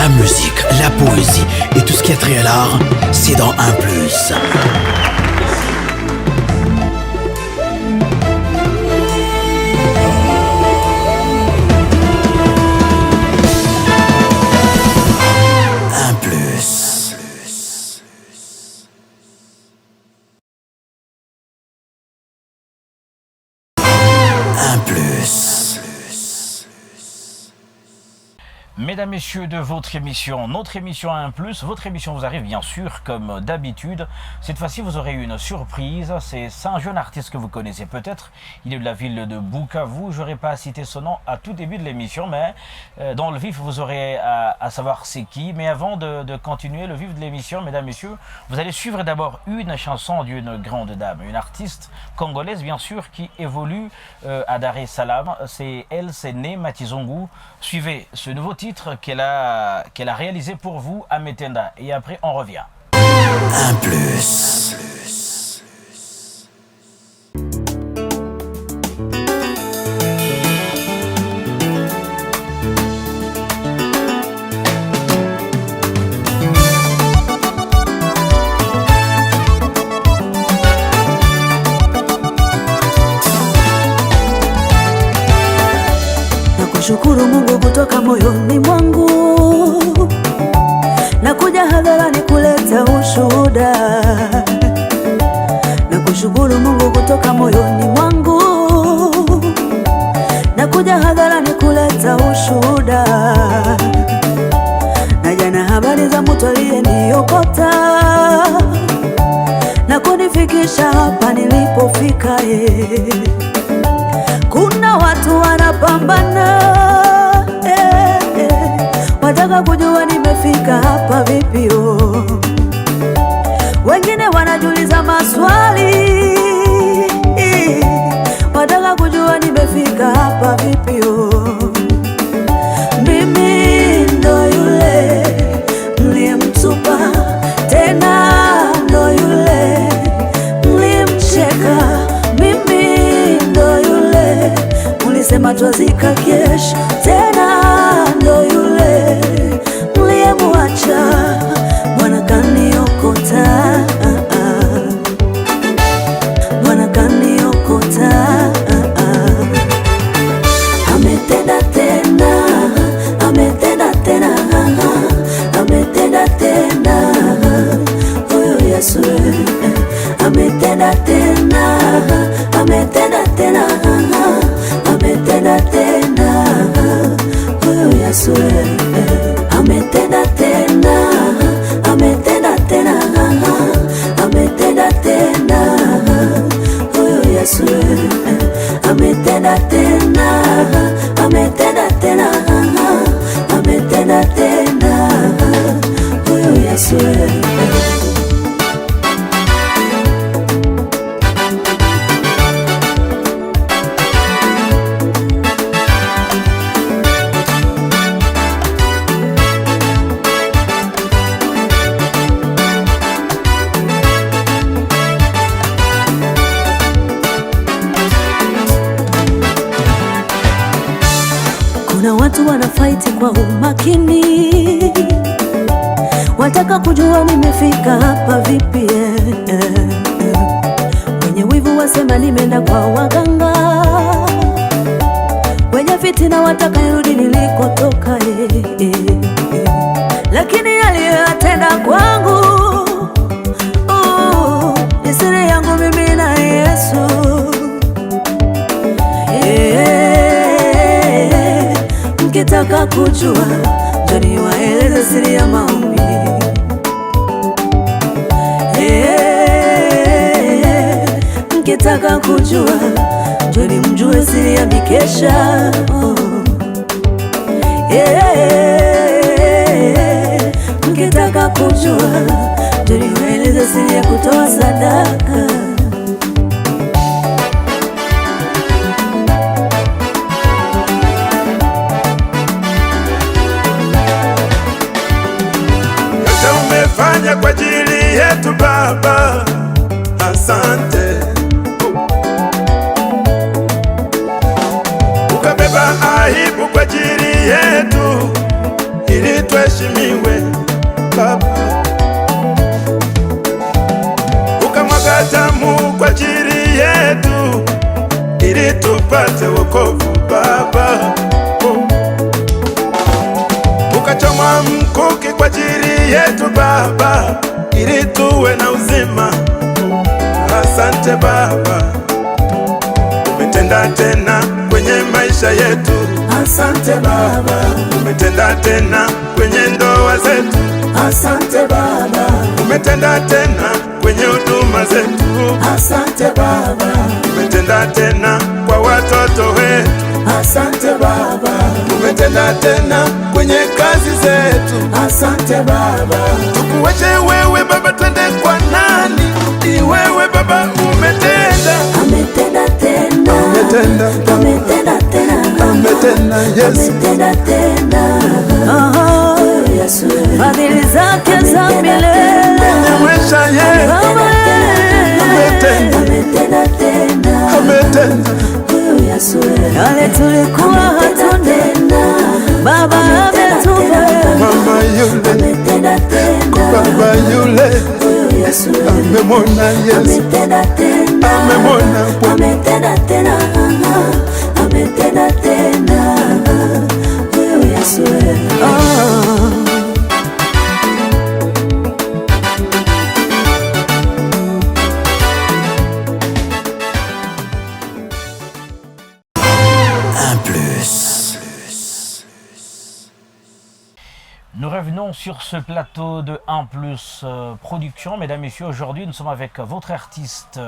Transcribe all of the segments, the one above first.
La musique, la poésie et tout ce qui a trait à l'art, c'est dans 1+. Mesdames, messieurs, de votre émission, notre émission 1+, votre émission vous arrive bien sûr comme d'habitude. Cette fois-ci, vous aurez une surprise. C'est un jeune artiste que vous connaissez peut-être. Il est de la ville de Bukavu. Je n'aurais pas cité son nom à tout début de l'émission, mais dans le vif, vous aurez à savoir c'est qui. Mais avant de continuer le vif de l'émission, mesdames, messieurs, vous allez suivre d'abord une chanson d'une grande dame, une artiste congolaise bien sûr qui évolue à Dar es Salaam. C'est Né Matizongu. Suivez ce nouveau titre qu'elle a réalisé pour vous, Ametenda. Et après, on revient. 1+. Shukuru Mungu kutoka moyoni mwangu, nakuja hadharani kuleta ushuhuda. Nakushukuru Mungu kutoka moyoni mwangu, nakuja hadharani kuleta ushuhuda. Na jana habari za mtu aliyeniokota na kunifikisha hapa nilipofika. Kuna watu wanapambana, wataka kujua nimefika hapa vipi. Wengine wanajiuliza maswali, wataka kujua nimefika hapa vipi. Mimi ndo yule mliyemtupa, tena ndo yule mliyemcheka. Sema twazika kesho, tena ndo yule mliyemwacha. Bwana kaniokota, Bwana kaniokota. Ametenda tena, ametenda tena, ametenda tena. Huyu Yesu ametenda tena, ametenda tena, ametenda tena. Huyu Yesu ametenda tena, ametenda tena, ametenda tena. Huyu Yesu ametenda tena, ametenda tena, ametenda tena. Huyu Yesu. Kuna watu wanafight kwa umakini, wataka kujua nimefika hapa vipi. Wenye wivu wasema nimeenda kwa waganga, wenye fitina wataka nirudi nilikotoka. Lakini aliyotenda kwangu ni siri yangu mimi na Yesu. Mkitaka kujua, njoni waeleze siri ya maombi. Mkitaka kujua, njoni mjue siri ya mikesha. Mkitaka kujua, njoni waeleze siri ya kutoa sadaka. Umefanya kwa ajili yetu Baba, asante. Ukabeba aibu kwa ajili yetu ili tuheshimiwe. ili tupate wokovu Baba. Ukachomwa mkuki kwa ajili yetu Baba, ili tuwe na uzima. Asante Baba, umetenda tena kwenye maisha yetu. Asante Baba, Umetenda tena kwenye ndoa zetu. asante Baba, Umetenda tena kwenye huduma zetu. asante Baba, Umetenda tena kwa watoto wetu. asante Baba, Umetenda tena kwenye kazi zetu. asante Baba, Tukuache wewe Baba, twende kwa nani? Ni wewe Baba umetenda. ametenda tena, Umetenda. ametenda tena, Umetenda, Yesu. ametenda tena. Yesu, fadhili zake za milele, Maisha yetu umetenda. ametenda tena. Umetenda. Yesu, yale tulikuwa hatuna, Baba ametupa. Mama yule, Ametenda tena. baba yule, Yesu, amemwona Yesu. ametenda tena. Amemwona Bwana. Ametenda tena. Ametenda tena. Yesu, Un plus. Nous revenons sur ce plateau de 1 plus production. Mesdames, Messieurs, aujourd'hui nous sommes avec votre artiste.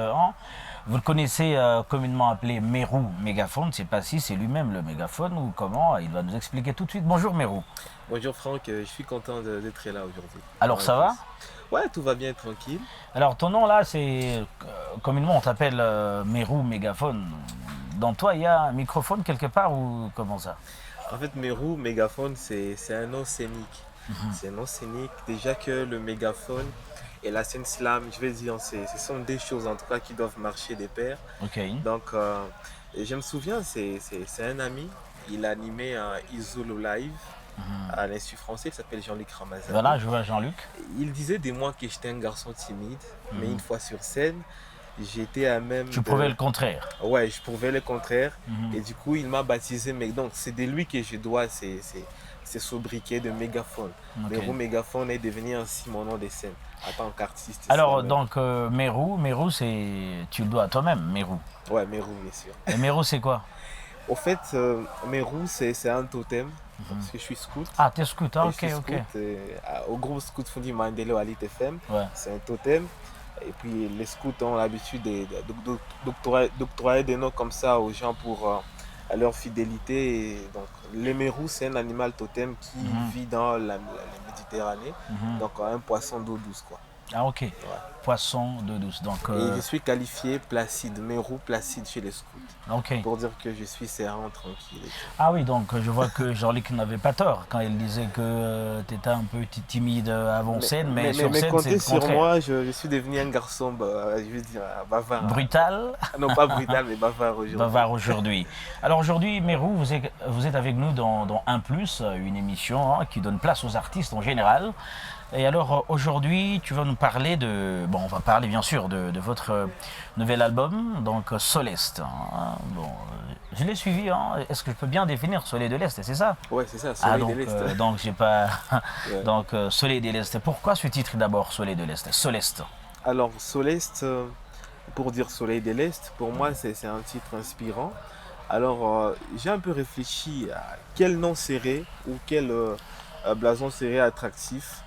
Vous le connaissez communément appelé Merou Mégaphone. Je ne sais pas si c'est lui-même le mégaphone ou comment. Il va nous expliquer tout de suite. Bonjour Merou. Bonjour Franck, je suis content d'être là aujourd'hui. Alors ça va? Ouais, tout va bien, tranquille. Alors ton nom là, c'est communément on t'appelle Merou Mégaphone. Dans toi, il y a un microphone quelque part ou comment ça? En fait, Merou, mégaphone, c'est un nom scénique. C'est un nom scénique. Déjà que le mégaphone et la scène slam, je vais dire, ce sont des choses en tout cas qui doivent marcher de pair. Ok. Donc, et je me souviens, c'est un ami, il a animé un Isolo Live à l'Institut français, il s'appelle Jean-Luc Ramazan. Voilà, je vois Jean-Luc. Il disait de moi que j'étais un garçon timide, mais une fois sur scène, j'étais à même. Tu prouvais le contraire. Ouais, je prouvais le contraire. Et du coup, il m'a baptisé. Mais donc, c'est de lui que je dois ces sobriquets de mégaphone. Ok. Merou Mégaphone est devenu ainsi mon nom de scène en tant qu'artiste. Alors slammer. donc Merou, c'est tu le dois à toi-même, Merou. Ouais, Merou, bien sûr. Et Merou, c'est quoi? Au fait, Merou, c'est un totem. Parce que je suis scout. Ah, t'es scout, ah, Et ok, je suis ok. scout, au groupe Scout Fundi Mandelo à l'ITFM. Ouais. C'est un totem. Et puis les scouts ont l'habitude d'octroyer des noms comme ça aux gens pour leur fidélité. Et donc, le mérou, c'est un animal totem qui vit dans la Méditerranée. Donc un poisson d'eau douce, quoi. Ah, ok. Poisson d'eau douce. Donc, Et je suis qualifié placide, mérou placide chez les scouts. ok. Pour dire que je suis serein, tranquille. Ah oui, donc je vois que Jean-Luc n'avait pas tort quand il disait que tu étais un peu timide avant scène, mais sur scène, c'est comptez le sur contraire. moi, je suis devenu un garçon, je veux dire, bavard. Brutal, Non, pas brutal, mais bavard aujourd'hui. bavard aujourd'hui. Alors aujourd'hui, Merou, vous êtes avec nous dans 1 plus, une émission qui donne place aux artistes en général. Et alors aujourd'hui, tu vas nous parler de... Bon, on va parler bien sûr de votre nouvel album, donc Soleste. Hein. Bon, je l'ai suivi, hein. Est-ce que je peux bien définir Soleil de l'Est, c'est ça? Ouais, c'est ça, Ah, Soleil de l'Est. donc j'ai pas... Ouais. Donc Soleil de l'Est. Pourquoi ce titre d'abord, Soleil de l'Est? Soleste. Alors, Soleste, pour dire Soleil de l'Est, pour moi, c'est un titre inspirant. Alors, j'ai un peu réfléchi à quel nom serait ou quel blason serait attractif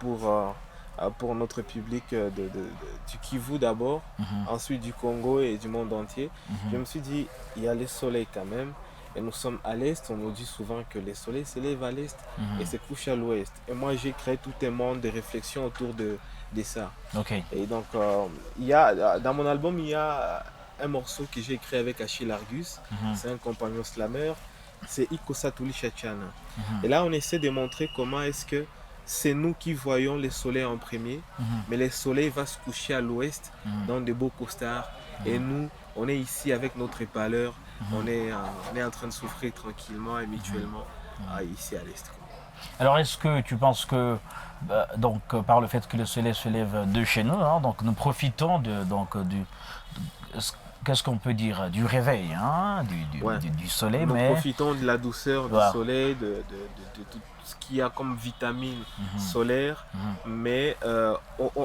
pour notre public du Kivu d'abord, ensuite du Congo et du monde entier. Je me suis dit, il y a le soleil quand même. Et nous sommes à l'est, on nous dit souvent que le soleil se lève à l'est et se couche à l'ouest. Et moi, j'ai créé tout un monde de réflexion autour de ça. Ok. Et donc, dans mon album, il y a un morceau que j'ai écrit avec Achille Argus. C'est un compagnon slammer. C'est Ikosa Tuli Chachana. Et là, on essaie de montrer comment est-ce que c'est nous qui voyons le soleil en premier, mais le soleil va se coucher à l'ouest dans de beaux costards. Et nous, on est ici avec notre pâleur. On est en train de souffrir tranquillement et mutuellement ici à l'est. Alors est-ce que tu penses que, par le fait que le soleil se lève de chez nous, hein, donc nous profitons qu'est-ce qu'on peut dire, du réveil, hein, Ouais. du soleil, Nous mais profitons de la douceur du Voilà. soleil, de tout ce qu'il y a comme vitamine solaire, Mhm. mais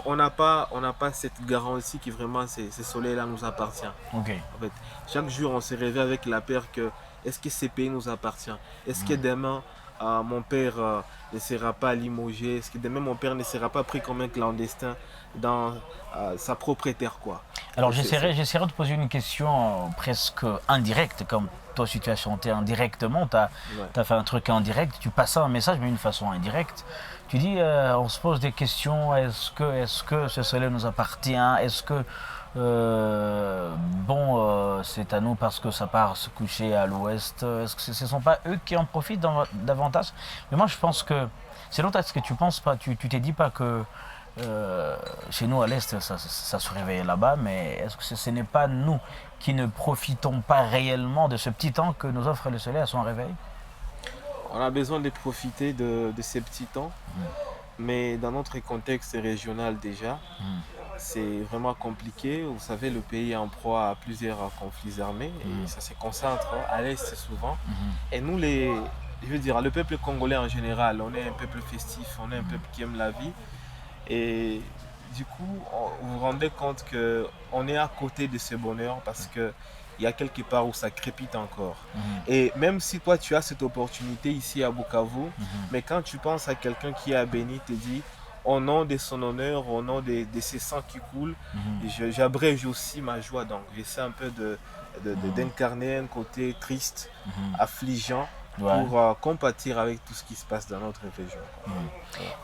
on n'a pas cette garantie que vraiment ces soleils-là nous appartient. ok. En fait, chaque jour, on se réveille avec la peur que est-ce que ces pays nous appartient? Est-ce que demain, mon père ne sera pas limogé? Est-ce que demain, mon père ne sera pas pris comme un clandestin dans sa propre terre, quoi? Alors C'est- j'essaierai de poser une question presque indirecte, comme toi si tu as chanté indirectement, tu as Ouais. fait un truc en direct, tu passes un message mais d'une façon indirecte. Tu dis, on se pose des questions, est-ce que ce soleil nous appartient? Est-ce que, c'est à nous parce que ça part se coucher à l'ouest? Est-ce que ce ne sont pas eux qui en profitent davantage? Mais moi je pense que, c'est l'autre, est-ce que tu penses pas, tu t'es dit pas que chez nous à l'Est, ça se réveille là-bas, mais est-ce que ce n'est pas nous qui ne profitons pas réellement de ce petit temps que nous offre le soleil à son réveil? On a besoin de profiter de ces petits temps, mais dans notre contexte régional déjà, c'est vraiment compliqué. Vous savez, le pays est en proie à plusieurs conflits armés et ça se concentre à l'Est souvent. Et nous, je veux dire, le peuple congolais en général, on est un peuple festif, on est un peuple qui aime la vie. Et du coup, vous vous rendez compte qu'on est à côté de ce bonheur parce qu'il y a quelque part où ça crépite encore. Et même si toi, tu as cette opportunité ici à Bukavu, mais quand tu penses à quelqu'un qui est à Béni, te dit, au nom de son honneur, au nom de ses sangs qui coulent, j'abrège aussi ma joie. Donc, j'essaie un peu d'incarner un côté triste, affligeant, Ouais. pour compatir avec tout ce qui se passe dans notre région.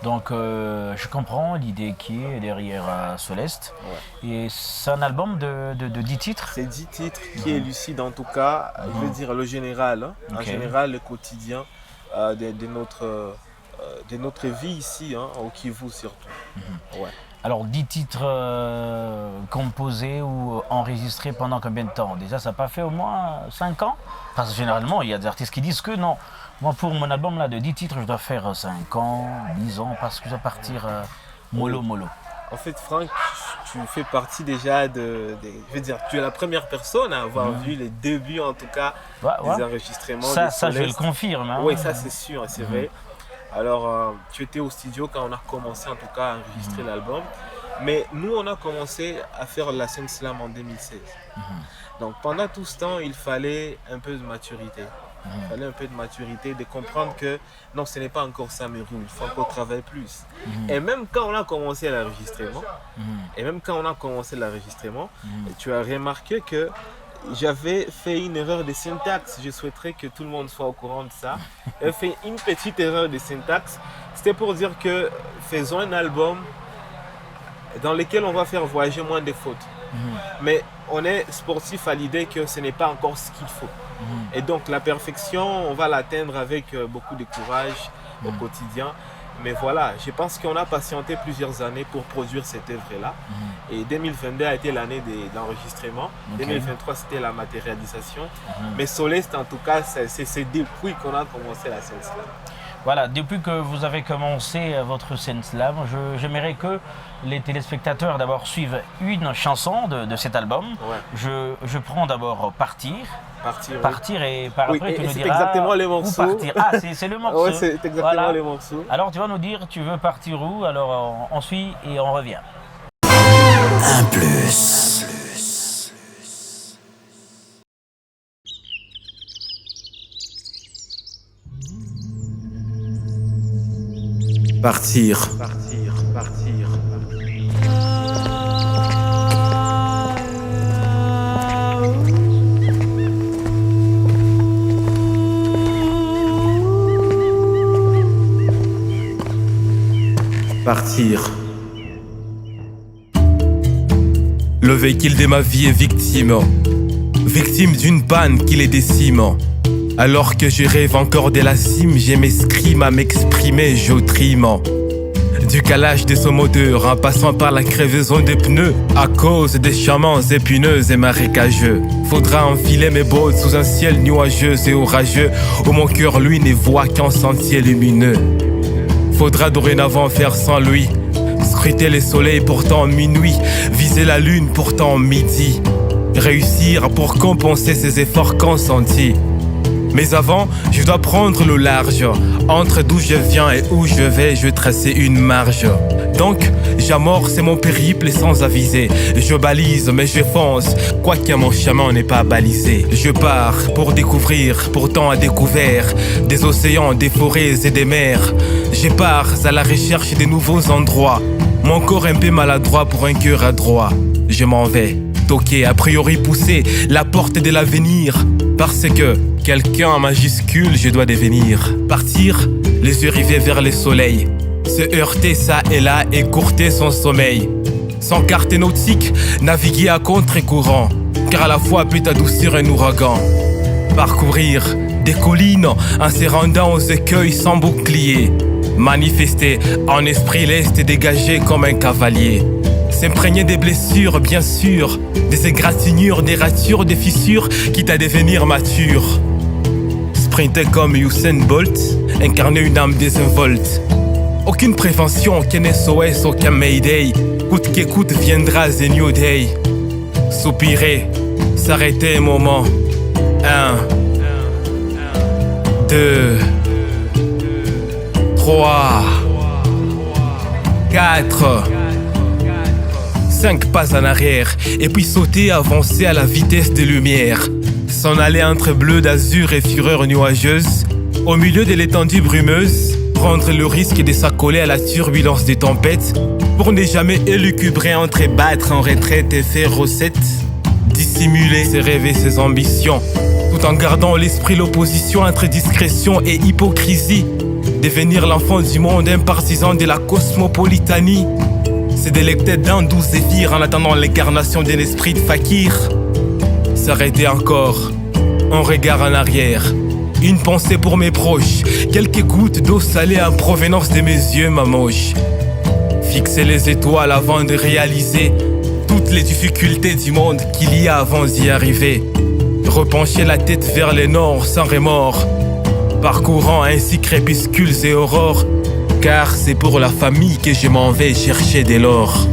Donc je comprends l'idée qui est derrière Soleste. Et c'est un album de 10 titres. C'est 10 titres qui est lucide en tout cas, je veux dire le général, hein. En Ok. général le quotidien de notre vie ici, hein, au Kivu surtout. Ouais. Alors 10 titres composés ou enregistrés pendant combien de temps? Déjà ça n'a pas fait au moins 5 ans? Parce que généralement il y a des artistes qui disent que non. Moi pour mon album là de 10 titres je dois faire 5 ans, 10 ans parce que je dois partir mollo. En fait, Franck, tu fais partie déjà je veux dire, tu es la première personne à avoir vu les débuts en tout cas Ouais, des ouais. enregistrements. Ça de je le Soleste. confirme. Hein. Oui, ça c'est sûr, c'est vrai. Alors, tu étais au studio quand on a commencé en tout cas à enregistrer l'album. Mais nous, on a commencé à faire la scène slam en 2016. Donc pendant tout ce temps, il fallait un peu de maturité. Il fallait un peu de maturité, de comprendre que non, ce n'est pas encore ça mes roues, il faut encore travailler plus. Et même quand on a commencé l'enregistrement, tu as remarqué que j'avais fait une erreur de syntaxe. Je souhaiterais que tout le monde soit au courant de ça. J'ai fait une petite erreur de syntaxe. C'était pour dire que faisons un album dans lequel on va faire voyager moins de fautes. Mais on est sportif à l'idée que ce n'est pas encore ce qu'il faut. Et donc la perfection, on va l'atteindre avec beaucoup de courage au quotidien. Mais voilà, je pense qu'on a patienté plusieurs années pour produire cette œuvre-là. Et 2022 a été l'année de l'enregistrement. 2023, c'était la matérialisation. Mais Soleste, en tout cas, c'est depuis qu'on a commencé la scène slam. Voilà, depuis que vous avez commencé votre scène slam, j'aimerais que les téléspectateurs d'abord suivent une chanson de cet album. Ouais. Je prends d'abord Partir. Partir et par Oui, après tu et nous c'est diras exactement les où morceaux. partir. Ah, c'est le morceau. Ouais, c'est exactement Voilà. les morceaux. Alors tu vas nous dire tu veux partir où, alors on suit et on revient. Un plus. Partir. Partir. Le véhicule de ma vie est victime d'une panne qui les décime. Alors que je rêve encore de la cime, je m'escrime à m'exprimer, j'autrime. Du calage de son moteur en passant par la crevaison des pneus, à cause des chemins épineux et marécageux. Faudra enfiler mes bottes sous un ciel nuageux et orageux, où mon cœur lui ne voit qu'un sentier lumineux. Faudra dorénavant faire sans lui, scruter les soleils pourtant minuit, viser la lune pourtant midi. réussir pour compenser ces efforts consentis. Mais avant, je dois prendre le large. Entre d'où je viens et où je vais, je vais tracer une marge. Donc, j'amorce mon périple sans aviser. Je balise, mais je fonce, quoique mon chemin n'est pas balisé. Je pars pour découvrir, pourtant à découvert, des océans, des forêts et des mers. Je pars à la recherche des nouveaux endroits. Mon corps un peu maladroit pour un cœur adroit. Je m'en vais, toquer, a priori pousser la porte de l'avenir. Parce que quelqu'un en majuscule je dois devenir. Partir, les yeux rivés vers le soleil. Se heurter ça et là, écourter son sommeil. Sans carte nautique, naviguer à contre-courant. Car à la fois peut adoucir un ouragan. Parcourir des collines en se rendant aux écueils sans bouclier. Manifester en esprit leste et dégagé comme un cavalier. S'imprégner des blessures, bien sûr, des égratignures, des ratures, des fissures, quitte à devenir mature. Sprinter comme Usain Bolt, incarner une âme désinvolte. Aucune prévention, aucun SOS, aucun Mayday. Coûte qu'écoute viendra The New Day. Soupirer, s'arrêter un moment. 1, 2, 3, 4, 5 pas en arrière, et puis sauter, avancer à la vitesse des lumières. S'en aller entre bleu d'azur et fureur nuageuse, au milieu de l'étendue brumeuse, prendre le risque de s'accoler à la turbulence des tempêtes, pour ne jamais élucubrer entre battre en retraite et faire recette. Dissimuler ses rêves et ses ambitions, tout en gardant l'esprit l'opposition entre discrétion et hypocrisie. Devenir l'enfant du monde, un partisan de la cosmopolitanie. Se délecter d'un doux zéphyr en attendant l'incarnation d'un esprit de fakir. S'arrêter encore, un regard en arrière, une pensée pour mes proches, quelques gouttes d'eau salée en provenance de mes yeux, ma moche. Fixer les étoiles avant de réaliser toutes les difficultés du monde qu'il y a avant d'y arriver. Repencher la tête vers le nord sans remords, parcourant ainsi crépuscules et aurores. Car c'est pour la famille que je m'en vais chercher dès lors.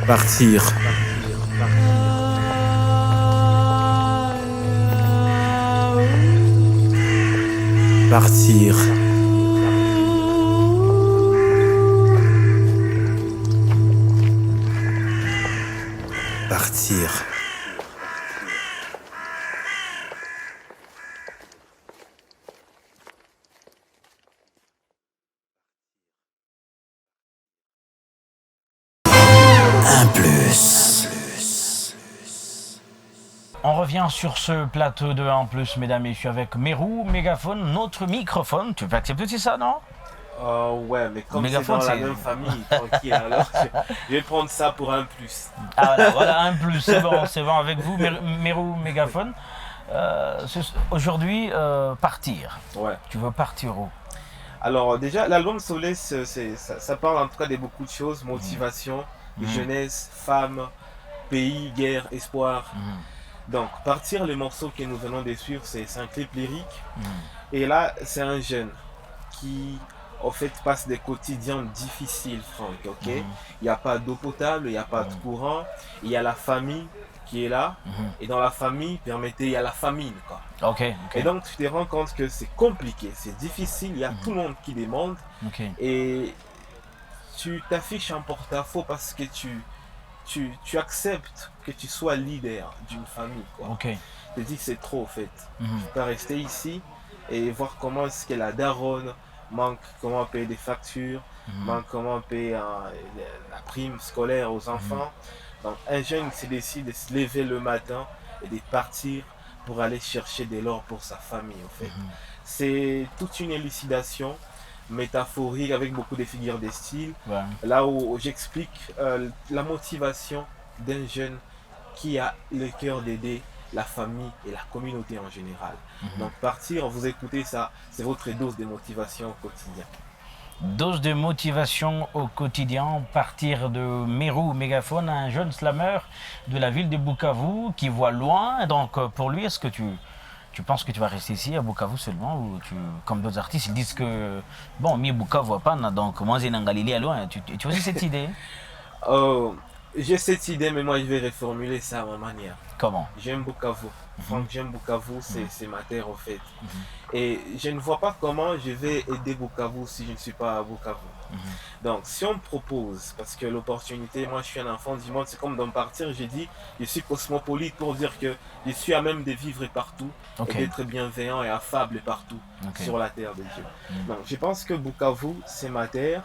Partir. Partir. Partir. On revient sur ce plateau de 1+, mesdames et messieurs, avec Merou, Mégaphone, notre microphone. Tu peux accepter aussi ça, non? Ouais, mais comme c'est Mégaphone, dans la c'est- même famille, tranquille, alors je vais prendre ça pour 1+. Ah voilà, 1+, c'est bon avec vous, Merou, Mégaphone. Aujourd'hui, partir. Ouais. Tu veux partir où? Alors déjà, l'album Solace, ça parle en tout cas de beaucoup de choses, motivation, jeunesse, femme, pays, guerre, espoir. Donc, Partir, le morceau que nous venons de suivre, c'est un clip lyrique. Et là, c'est un jeune qui, en fait, passe des quotidiens difficiles, Franck, ok? Il n'y a pas d'eau potable, il n'y a pas de courant, il y a la famille qui est là. Et dans la famille, permettez, il y a la famine, quoi. Ok. Et donc, tu te rends compte que c'est compliqué, c'est difficile, il y a tout le monde qui demande. Ok. Et tu t'affiches en porte-à-faux parce que tu acceptes que tu sois leader d'une famille, quoi. Ok. Tu te dis que c'est trop, en fait. Tu peux rester ici et voir comment est-ce que la daronne manque, comment payer des factures, manque comment payer la prime scolaire aux enfants. Donc, un jeune se décide de se lever le matin et de partir pour aller chercher de l'or pour sa famille, en fait. C'est toute une élucidation métaphorique avec beaucoup de figures de style. Ouais. Là où j'explique la motivation d'un jeune qui a le cœur d'aider la famille et la communauté en général. Donc Partir, vous écoutez ça, c'est votre dose de motivation au quotidien. Dose de motivation au quotidien, partir de Merou Mégaphone, un jeune slammer de la ville de Bukavu qui voit loin. Donc pour lui, est-ce que tu penses que tu vas rester ici à Bukavu seulement ou comme d'autres artistes, ils disent que bon, mi Bukavu pas, donc moi j'ai Galilée à loin. Tu as aussi cette idée? J'ai cette idée, mais moi je vais reformuler ça à ma manière. Comment? J'aime Bukavu. Franck, j'aime Bukavu, Mhm. c'est ma terre en fait. Mhm. Et je ne vois pas comment je vais aider Bukavu si je ne suis pas à Bukavu. Mhm. Donc, si on me propose, parce que l'opportunité, moi je suis un enfant du monde, c'est comme d'en partir, j'ai dit, je suis cosmopolite pour dire que je suis à même de vivre partout Ok. et d'être bienveillant et affable partout Ok. sur la terre de Dieu. Mhm. Donc, je pense que Bukavu, c'est ma terre.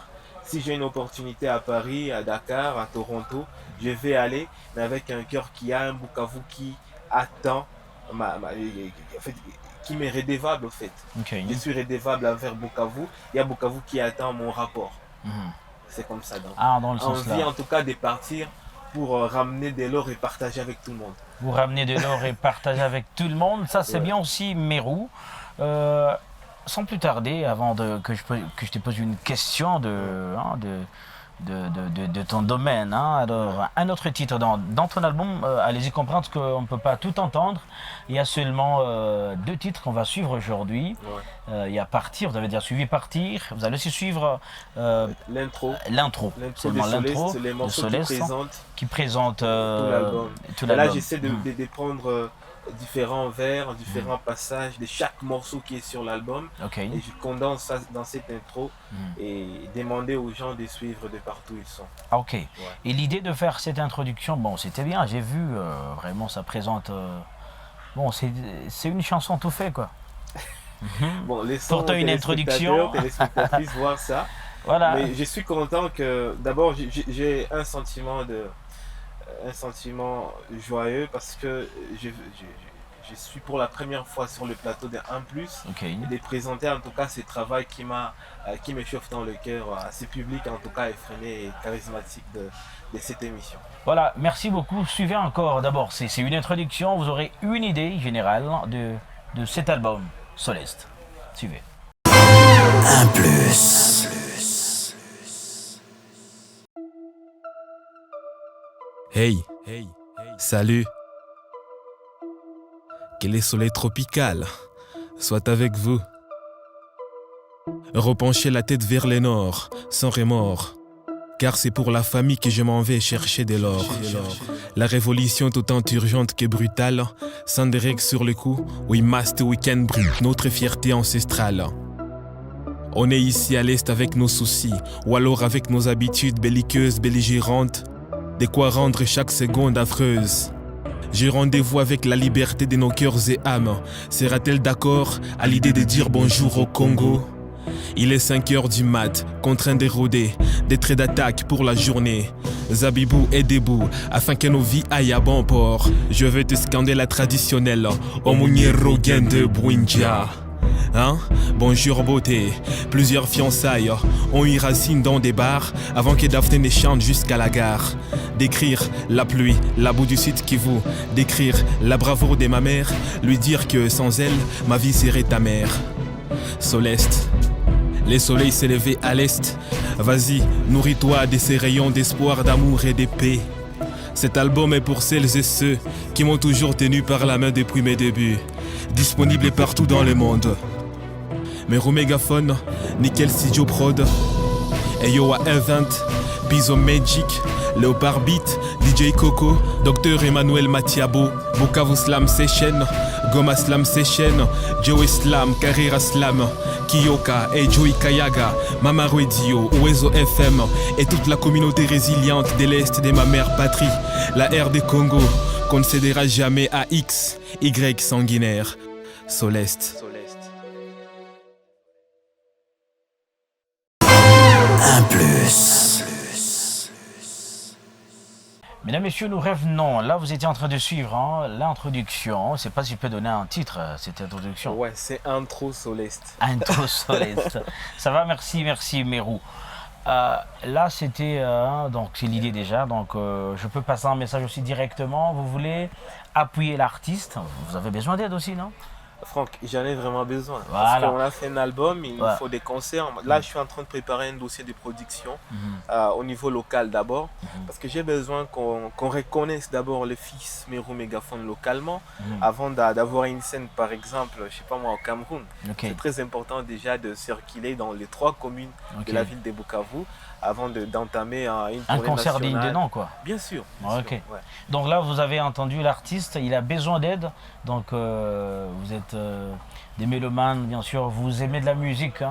Si j'ai une opportunité à Paris, à Dakar, à Toronto, je vais aller, mais avec un cœur qui a un Bukavu qui attend, en fait, qui m'est redevable en fait. Ok. Je suis redevable envers Bukavu. Il y a Bukavu qui attend mon rapport. Mhm. C'est comme ça. Donc, Ah, dans le sens envie là. en tout cas de partir pour ramener de l'or et partager avec tout le monde. Vous ramenez de l'or et partagez avec tout le monde. Ça, c'est Ouais. bien aussi, Mérou. Sans plus tarder, avant que je te pose une question de ton domaine. Hein. Alors, un autre titre dans ton album, allez-y comprendre qu'on ne peut pas tout entendre. Il y a seulement 2 titres qu'on va suivre aujourd'hui. Ouais. Il y a Partir, vous avez déjà suivi Partir. Vous allez aussi suivre L'intro. l'intro. L'intro Seulement de l'intro Soleste, les de morceaux Soleste qui présentent qui présente tout l'album. tout Et là, l'album. j'essaie de prendre différents vers, différents passages de chaque morceau qui est sur l'album. Ok. Et je condense ça dans cette intro Mm. et demander aux gens de suivre de partout où ils sont. Ah, ok. Et l'idée de faire cette introduction, bon, c'était bien, j'ai vu, vraiment, ça présente... bon, c'est une chanson tout fait, quoi. Bon, laissons Pourtant, une introduction. téléspectatrices voir ça. Voilà. Mais je suis content que, d'abord, j'ai un sentiment joyeux parce que je suis pour la première fois sur le plateau de 1+, Ok. et de présenter en tout cas ce travail qui me chauffe dans le cœur à ce public en tout cas effréné et charismatique de cette émission. Voilà, merci beaucoup. Suivez encore, d'abord, c'est une introduction, vous aurez une idée générale de cet album, Soleste. Suivez. 1+. Hey, salut. Que le soleil tropical soit avec vous. Repenchez la tête vers le nord, sans remords. Car c'est pour la famille que je m'en vais chercher de l'or. La révolution est autant urgente que brutale. Sans des règles sur le coup, we must weekend brut, notre fierté ancestrale. On est ici à l'est avec nos soucis, ou alors avec nos habitudes belliqueuses, belligérantes. De quoi rendre chaque seconde affreuse. J'ai rendez-vous avec la liberté de nos cœurs et âmes. Sera-t-elle d'accord à l'idée de dire bonjour au Congo? Il est 5h du mat, contraint d'éroder, des traits d'attaque pour la journée. Zabibou est debout, afin que nos vies aillent à bon port. Je vais te scander la traditionnelle, Omunyero de Bouindia. Hein? Bonjour beauté, plusieurs fiançailles ont eu racine dans des bars avant que Daphné ne chante jusqu'à la gare. Décrire la pluie, la boue du sud Kivu, décrire la bravoure de ma mère, lui dire que sans elle, ma vie serait amère. Soleste, le soleil s'est levé à l'est, vas-y, nourris-toi de ces rayons d'espoir, d'amour et de paix. Cet album est pour celles et ceux qui m'ont toujours tenu par la main depuis mes débuts. Disponible partout dans le monde. Mero Mégaphone, Nickel Studio Prod, Eyoa Event, Bizo Magic, Léopard Beat, DJ Coco, Dr Emmanuel Matiabo, Bukavu Slam Session, Goma Slam Session, Joey Slam, Carrera Slam, Kiyoka et Joey Kayaga, Mama Radio, Oezo FM et toute la communauté résiliente de l'Est de ma mère patrie, la RD Congo, qu'on ne cédera jamais à X, Y sanguinaire, Soleste. 1+. Mesdames, Messieurs, nous revenons. Là, vous étiez en train de suivre hein, l'introduction. Je ne sais pas si je peux donner un titre à cette introduction. Ouais, c'est Intro Soleste. Intro Soleste. Ça va, merci Mérou. Là, c'était donc c'est l'idée déjà. Donc, je peux passer un message aussi directement. Vous voulez appuyer l'artiste? Vous avez besoin d'aide aussi, non? Franck, j'en ai vraiment besoin. Voilà. Parce qu'on a fait un album, il nous Ouais. faut des concerts. Là, je suis en train de préparer un dossier de production au niveau local d'abord. Parce que j'ai besoin qu'on reconnaisse d'abord le fils Mero Mégaphone localement avant d'avoir une scène, par exemple, je sais pas moi, au Cameroun. Ok. C'est très important déjà de circuler dans les 3 communes Ok. de la ville de Bukavu avant d'entamer une Un tournée concert digne de nationale. nom, quoi. Bien sûr. Ok. sûr, ouais. Donc là, vous avez entendu l'artiste, il a besoin d'aide. Donc vous êtes des mélomanes, bien sûr. Vous aimez de la musique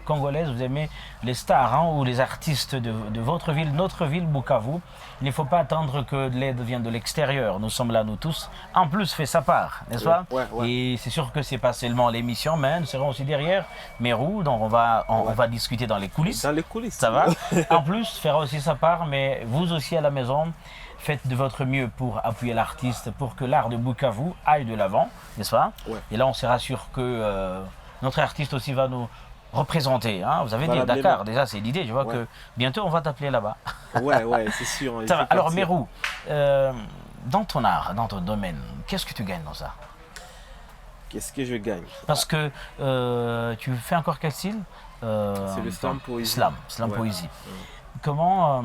congolaise, vous aimez les stars ou les artistes de votre ville, notre ville, Bukavu. Il ne faut pas attendre que l'aide vienne de l'extérieur. Nous sommes là, nous tous. En plus, fait sa part, n'est-ce pas? Ouais. Et c'est sûr que c'est pas seulement l'émission, mais nous serons aussi derrière Mérou. Donc on va discuter dans les coulisses. Dans les coulisses. Ça va. En plus, faire aussi sa part, mais vous aussi à la maison, faites de votre mieux pour appuyer l'artiste, pour que l'art de Bukavu aille de l'avant, n'est-ce pas? Ouais. Et là, on sera sûr que notre artiste aussi va nous représenter. Vous avez dit Valablement. Dakar, déjà, c'est l'idée. Je vois Ouais. que bientôt, on va t'appeler là-bas. Ouais, c'est sûr. il Ça va. faut Alors, partir. Mérou, dans ton art, dans ton domaine, qu'est-ce que tu gagnes dans ça? Qu'est-ce que je gagne? Parce que tu fais encore quel style? C'est le slam poésie. Slam Ouais. poésie. Comment,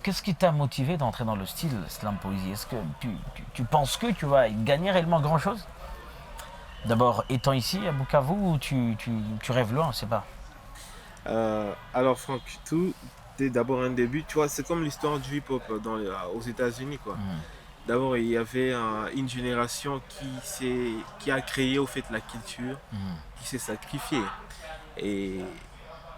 qu'est-ce qui t'a motivé d'entrer dans le style slam poésie? Est-ce que tu penses que tu vas gagner réellement grand-chose? D'abord, étant ici à Bukavu ou tu rêves loin, on ne sait pas. Alors Franck, tout est d'abord un début. Tu vois, c'est comme l'histoire du hip-hop aux États-Unis, quoi. D'abord, il y avait une génération qui a créé au fait la culture, qui s'est sacrifiée. Et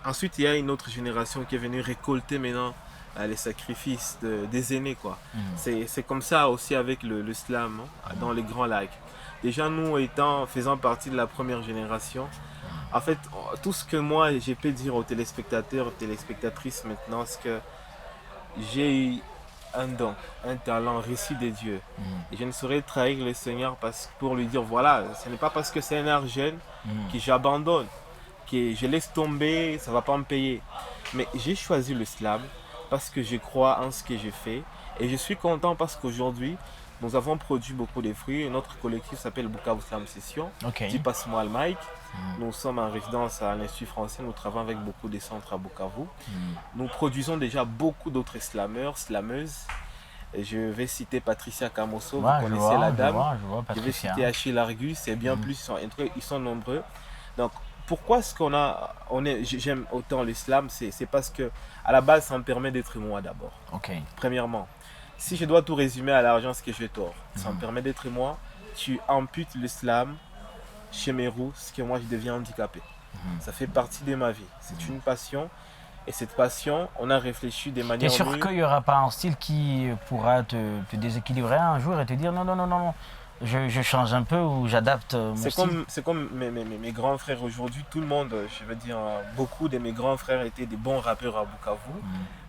ensuite, il y a une autre génération qui est venue récolter maintenant les sacrifices des aînés, quoi. C'est comme ça aussi avec le slam dans les grands lacs. Déjà, nous faisant partie de la première génération, en fait, tout ce que moi j'ai pu dire aux téléspectateurs, aux téléspectatrices maintenant, c'est que j'ai eu un don, un talent reçu des dieux. Et je ne saurais trahir le Seigneur pour lui dire, voilà, ce n'est pas parce que c'est un art jeune que j'abandonne, que je laisse tomber, ça ne va pas me payer. Mais j'ai choisi le slam parce que je crois en ce que j'ai fait. Et je suis content parce qu'aujourd'hui, nous avons produit beaucoup de fruits. Notre collectif s'appelle Bukavu Slam Session. Ok. Dis passe-moi le mic. Nous sommes en résidence à l'Institut français. Nous travaillons avec beaucoup de centres à Bukavu. Nous produisons déjà beaucoup d'autres slameurs, slameuses. Et je vais citer Patricia Camosso, Ouais, vous connaissez la dame. je vois, Je vais Patricia. citer Achille Argus et bien plus. Ils sont nombreux. Donc, pourquoi est-ce j'aime autant l'islam? C'est parce que à la base, ça me permet d'être moi d'abord. Ok. Premièrement, si je dois tout résumer à l'argent, ce que j'ai tort, ça me permet d'être moi. Tu amputes l'islam chez Mérou, ce que moi je deviens handicapé. Ça fait partie de ma vie. C'est une passion. Et cette passion, on a réfléchi de T'es manière sûr nulle. qu'il n'y aura pas un style qui pourra te déséquilibrer un jour et te dire non, je change un peu ou j'adapte mon style? C'est comme mes grands frères aujourd'hui. Tout le monde, je veux dire, beaucoup de mes grands frères étaient des bons rappeurs à Bukavu.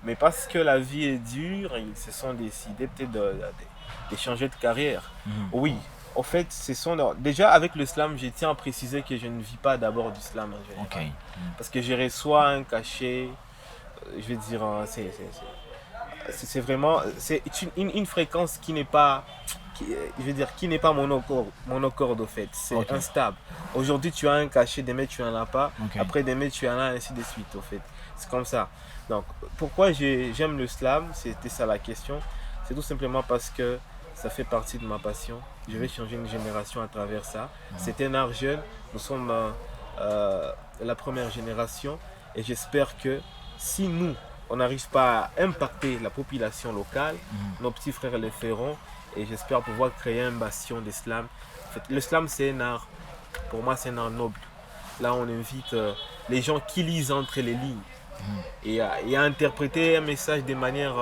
Mais parce que la vie est dure, ils se sont décidés peut-être de changer de carrière. Oui, en fait, déjà avec le slam, je tiens à préciser que je ne vis pas d'abord du slam en général. Ok. Parce que je reçois un cachet, je vais dire, c'est vraiment une fréquence qui n'est pas, qui n'est pas monocorde au fait. C'est Ok. instable. Aujourd'hui, tu as un cachet, demain tu en as pas. Ok. Après, demain tu en as, ainsi de suite au fait. C'est comme ça. Donc, pourquoi j'aime le slam? C'était ça la question. C'est tout simplement parce que ça fait partie de ma passion. Je vais changer une génération à travers ça. C'est un art jeune. Nous sommes la première génération. Et j'espère que si nous, on n'arrive pas à impacter la population locale, nos petits frères le feront. Et j'espère pouvoir créer un bastion de slam. En fait, le slam, c'est un art. Pour moi, c'est un art noble. Là, on invite les gens qui lisent entre les lignes et à interpréter un message de manière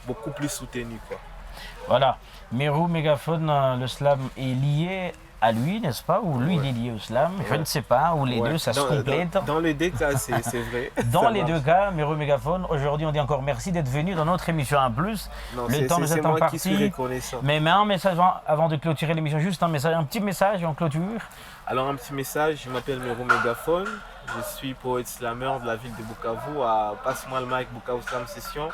beaucoup plus soutenue, quoi. Voilà. Mérou Mégaphone, le slam est lié à lui, n'est-ce pas? Ou lui, il est lié au slam? Je ne sais pas. Ou les Ouais. deux, ça se complète. Dans les deux cas, c'est vrai. Dans Ça les marche. deux cas, Mérou Mégaphone, aujourd'hui, on dit encore merci d'être venu dans notre émission en plus. Non, Le temps nous c'est est moi qui suis imparti. reconnaissant. Mais un message avant de clôturer l'émission, juste un petit message et on clôture. Alors, un petit message, je m'appelle Mérou Mégaphone. Je suis poète slammer de la ville de Bukavu, à Passe-moi le mic, Bukavu Slam Session.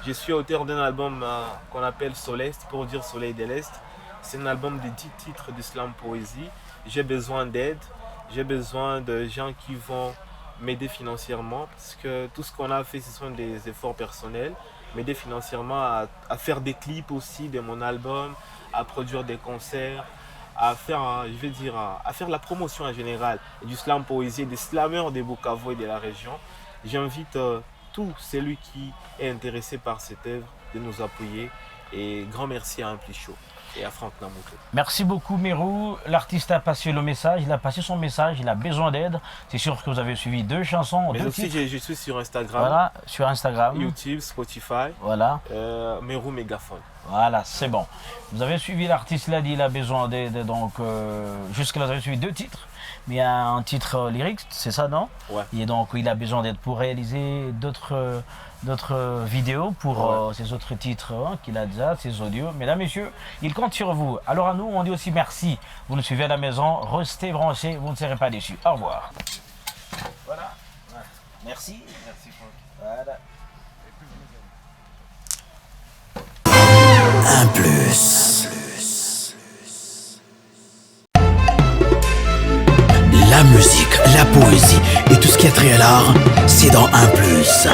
Je suis auteur d'un album qu'on appelle Soleste, pour dire Soleil de l'Est. C'est un album de 10 titres de slam poésie. j'ai besoin d'aide, j'ai besoin de gens qui vont m'aider financièrement parce que tout ce qu'on a fait, ce sont des efforts personnels. M'aider financièrement à faire des clips aussi de mon album, à produire des concerts, à faire, à faire la promotion en général du slam poésie, des slammeurs de Bukavu et de la région. J'invite tout celui qui est intéressé par cette œuvre de nous appuyer. Et grand merci à Ampli Show et à Franck Namuto. Merci beaucoup Merou, l'artiste a passé le message, il a passé son message, il a besoin d'aide. C'est sûr que vous avez suivi 2 chansons, Mais 2 aussi titres. je suis sur Instagram, Voilà, sur Instagram. YouTube, Spotify, Voilà, Merou Mégaphone. voilà, c'est bon. Vous avez suivi l'artiste, il a dit il a besoin d'aide, donc jusque-là vous avez suivi 2 titres. Mais il y a un titre lyrique, c'est ça, non? Ouais. Et donc il a besoin d'aide pour réaliser d'autres vidéos pour ces autres titres qu'il a déjà, ces audios. Mesdames, messieurs, il compte sur vous. Alors à nous, on dit aussi merci. Vous nous suivez à la maison, restez branchés, vous ne serez pas déçus. Au revoir. Voilà. Merci. Merci Franck. Voilà. Un plus. La musique, la poésie et tout ce qui a trait à l'art, c'est dans un plus.